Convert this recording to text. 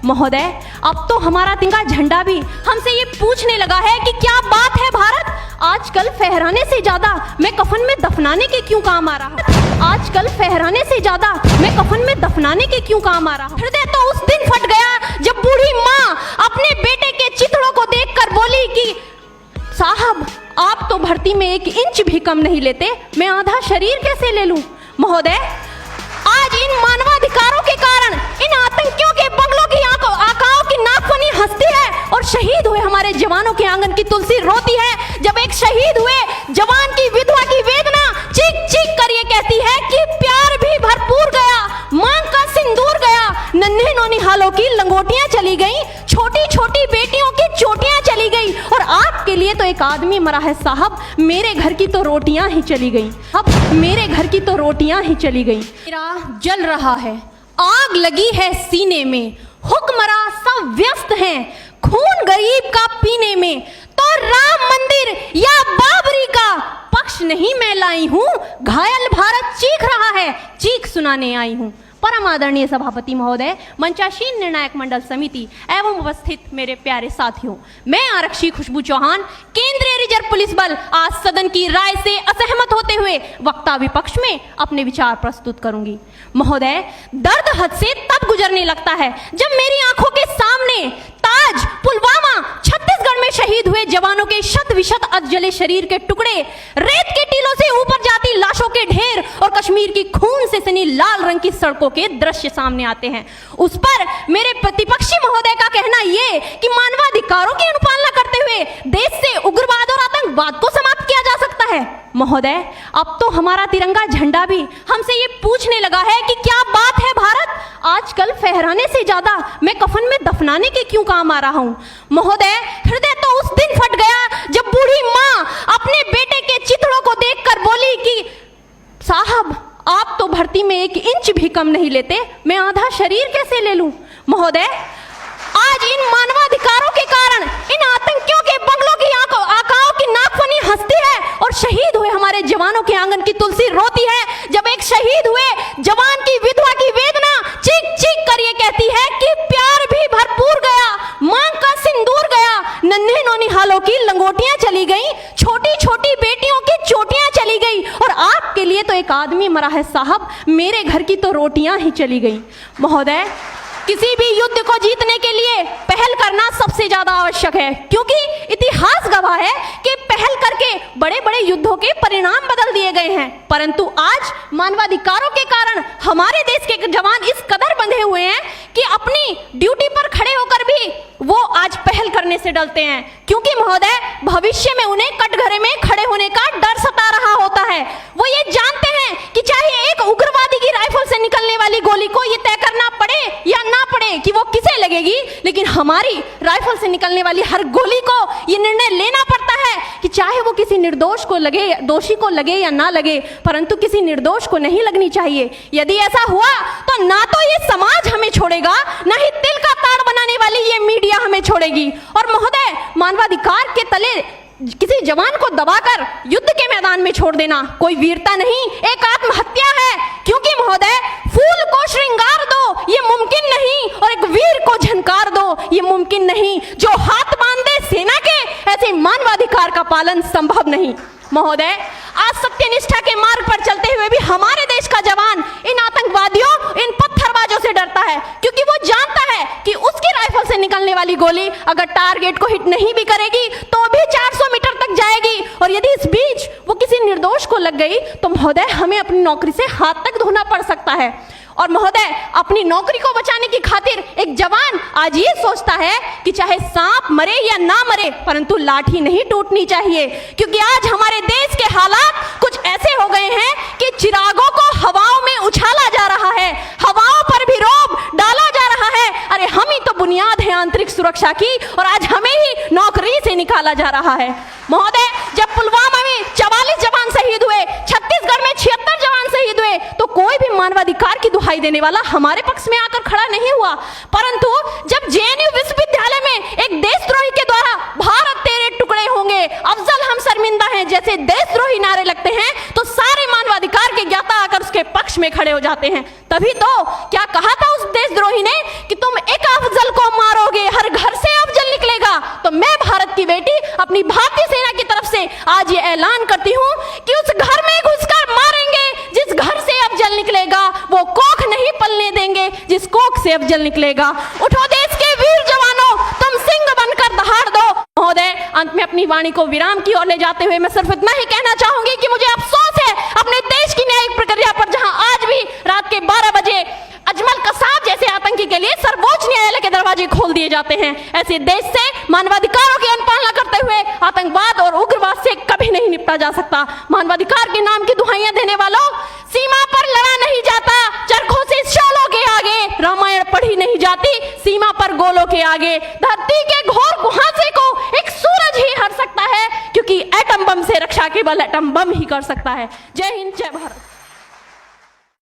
महोदय, अब तो हमारा तिरंगा झंडा भी हमसे ये पूछने लगा है कि क्या बात है भारत। आजकल फहराने से ज्यादा मैं कफन में दफनाने के क्यों काम आ रहा। आजकल फहराने से ज्यादा मैं कफन में दफनाने के क्यों काम आ रहा। हृदय तो उस दिन फट गया जब बूढ़ी माँ अपने बेटे के चिथड़ों को देखकर बोली कि साहब, आप तो भर्ती में 1 इंच भी कम नहीं लेते, मैं आधा शरीर कैसे ले लूं। महोदय, आज इन मानवाधिकारों के कारण इन आतंकियों के बंगलों की आकाओं की नाकफनी हंसती है और शहीद हुए हमारे जवानों के आंगन की तुलसी रोती है। जब एक शहीद हुए जवान की विधवा की वेदना चीख चीख कर ये कहती है कि प्यार भी भरपूर गया, मांग का सिंदूर गया, नन्हे नौनिहालों की लंगोटियां चली गई, छोटी छोटी बेटियों की चोटियां चली गई, और आपके लिए तो एक आदमी मरा है साहब, मेरे घर की तो रोटियां ही चली गई। अब मेरे घर की तो रोटियां ही चली गई। मेरा जल रहा है, आग लगी है सीने में, हुक्मरां सब व्यस्त हैं खून गरीब का पीने में, तो राम मंदिर या बाबरी का पक्ष नहीं मैं लाई हूं, घायल भारत चीख रहा है, चीख सुनाने आई हूं। परम आदरणीय सभापति महोदय, मंचासीन निर्णायक मंडल समिति एवं उपस्थित मेरे प्यारे साथियों, मैं आरक्षी खुशबू चौहान, केंद्रीय रिजर्व पुलिस बल, आज सदन की राय से असहमत होते हुए वक्ता विपक्ष में अपने विचार प्रस्तुत करूंगी। महोदय, दर्द हद से तब गुजरने लगता है जब मेरी आंखों के सामने ताज, पुलवामा, छत्तीसगढ़ में शहीद हुए जवानों के शत विशत अधजले शरीर के टुकड़े, रेत के टीलों से ऊपर जाती लाशों के ढेर और कश्मीर की खून से सनी लाल रंग की सड़कों के दृश्य सामने आते हैं। उस पर मेरे प्रतिपक्षी महोदय का कहना ये कि मानवाधिकारों की अनुपालना करते हुए देश से उग्रवाद और आतंकवाद को समाप्त किया जा सकता है। महोदय, अब तो हमारा तिरंगा झंडा भी हमसे ये पूछने लगा है कि क्या बात है भारत। आजकल फहराने से ज्यादा मैं कफन में दफनाने के क्यों काम आ रहा हूं। महोदय, हृदय तो उस दिन फट गया जब बूढ़ी माँ अपने बेटे के चिथड़ों को देखकर बोली कि साहब, आप तो भर्ती में 1 इंच भी कम नहीं लेते, मैं आधा शरीर कैसे ले लूं। महोदय, आज इन मानवाधिकारों के कारण इन आतंकियों के बंगलों की आकाओं की नाकफनी हंसती है और शहीद हुए हमारे जवानों के आंगन की तुलसी रोती है। जब एक शहीद हुए जवान की विधवा की वेदना चीख चीख कर ये कहती है कि प्यार भी भरपूर गया, मांग का सिंदूर गया, नन्हे नौनिहालों की लंगोटियां चली गई, छोटी छोटी बेटियों की चोटियां चली गई, और आपके लिए तो एक आदमी मरा है साहब, मेरे घर की तो रोटियां ही चली गई। महोदय, किसी भी युद्ध को जीतने के लिए पहल करना सबसे ज्यादा आवश्यक है, क्योंकि इतिहास गवाह है कि पहल करके बड़े बड़े युद्धों के परिणाम बदल दिए गए हैं। परंतु आज मानवाधिकारों के कारण हमारे देश के जवान इस कदर बंधे हुए हैं कि अपनी ड्यूटी पर खड़े होकर भी वो आज पहल करने से डरते हैं, क्योंकि महोदय, भविष्य में उन्हें कटघरे में खड़े होने का डर सता रहा होता है। वो ये जानते हैं कि चाहे एक उग्रवादी की राइफल से निकलने वाली गोली को ये तय करना पड़े या ना पड़े कि वो किसे लगेगी, लेकिन हमारी राइफल से निकलने वाली हर गोली को ये निर्णय लेना पड़ता है कि चाहे वो किसी निर्दोष को लगे, दोषी को लगे या ना लगे, परंतु किसी निर्दोष को नहीं लगनी चाहिए। यदि ऐसा हुआ तो ना तो ये समाज हमें छोड़ेगा, ना ही तिल का ताड़ बनाने वाली ये मीडिया हमें छोड़ेगी। और महोदय, मानवाधिकार के तले किसी जवान को दबाकर युद्ध के मैदान में छोड़ देना कोई वीरता नहीं, एक आत्महत्या है। क्योंकि महोदय, फूल को श्रृंगार दो ये मुमकिन नहीं, और एक वीर को झनकार दो ये मुमकिन नहीं। जो हाथ बांधे सेना के, ऐसे मानवाधिकार का पालन संभव नहीं। महोदय, आज सत्यनिष्ठा के मार्ग पर चलते हुए भी हमारे देश का जवान इन आतंकवादियों, इन पत्थरबाजों से डरता है, क्योंकि वो जानता है कि उसकी राइफल से निकलने वाली गोली अगर टारगेट को हिट नहीं भी करेगी तो भी 400 मीटर तक जाएगी, और यदि इस बीच वो किसी निर्दोष को लग गई तो महोदय, हमें अपनी नौकरी से हाथ तक धोना पड़ सकता है। और महोदय, अपनी नौकरी को बचाने की खातिर एक जवान आज ये सोचता है कि चाहे सांप मरे या ना मरे, परंतु लाठी नहीं टूटनी चाहिए, क्योंकि आज हमारे देश के हालात कुछ ऐसे हो गए हैं कि चिरागों को हवाओं में उछाला जा रहा है, हवाओं पर भी रोब डाला जा रहा है। अरे हम ही तो बुनियाद है आंतरिक सुरक्षा की, और आज हमें ही नौकरी से निकाला जा रहा है। महोदय, जब पुलवामा में 44 जवान शहीद हुए, छत्तीसगढ़ में 76 जवान शहीद हुए, तो कोई भी मानवाधिकार की दुहाई देने वाला हमारे पक्ष में आकर खड़ा नहीं हुआ। परंतु जब जेएनयू विश्वविद्यालय में एक देशद्रोही के द्वारा भारत तेरे टुकड़े होंगे, अफजल हम शर्मिंदा हैं जैसे देशद्रोही नारे लगते हैं, तो सारे मानवाधिकार के ज्ञाता आकर उसके पक्ष में खड़े हो जाते हैं। तभी तो क्या कहा था उस देशद्रोही ने कि तुम एक अपनी भारतीय सेना की तरफ से आज ये ऐलान करती हूँ कि उस घर में घुसकर मारेंगे जिस घर से अब जल निकलेगा, वो कोख नहीं पलने देंगे जिस कोख से अब जल निकलेगा। उठो देश के वीर जवानों, तुम सिंह बनकर दहाड़ दो। महोदय, अंत में अपनी वाणी को विराम की ओर ले जाते हुए मैं सिर्फ इतना ही कहना चाहूंगी कि मुझे अफसोस है अपने देश की न्यायिक प्रक्रिया पर, जहां आज भी रात के 12 बजे अजमल कसाब जैसे आतंकी के लिए सर्वोच्च न्यायालय के दरवाजे खोल दिए जाते हैं। ऐसे देश से मानवाधिकारों की अनुपालना करते हुए आतंकवाद और उग्रवाद से कभी नहीं निपटा जा सकता। मानवाधिकार के नाम की दुहाइयां देने वालों, सीमा पर लड़ा नहीं जाता चरखों से शोलों के आगे, रामायण पढ़ी नहीं जाती सीमा पर गोलों के आगे। धरती के घोर कुहासे को एक सूरज ही हर सकता है, क्योंकि एटम बम से रक्षा केवल एटम बम ही कर सकता है। जय हिंद, जय भारत।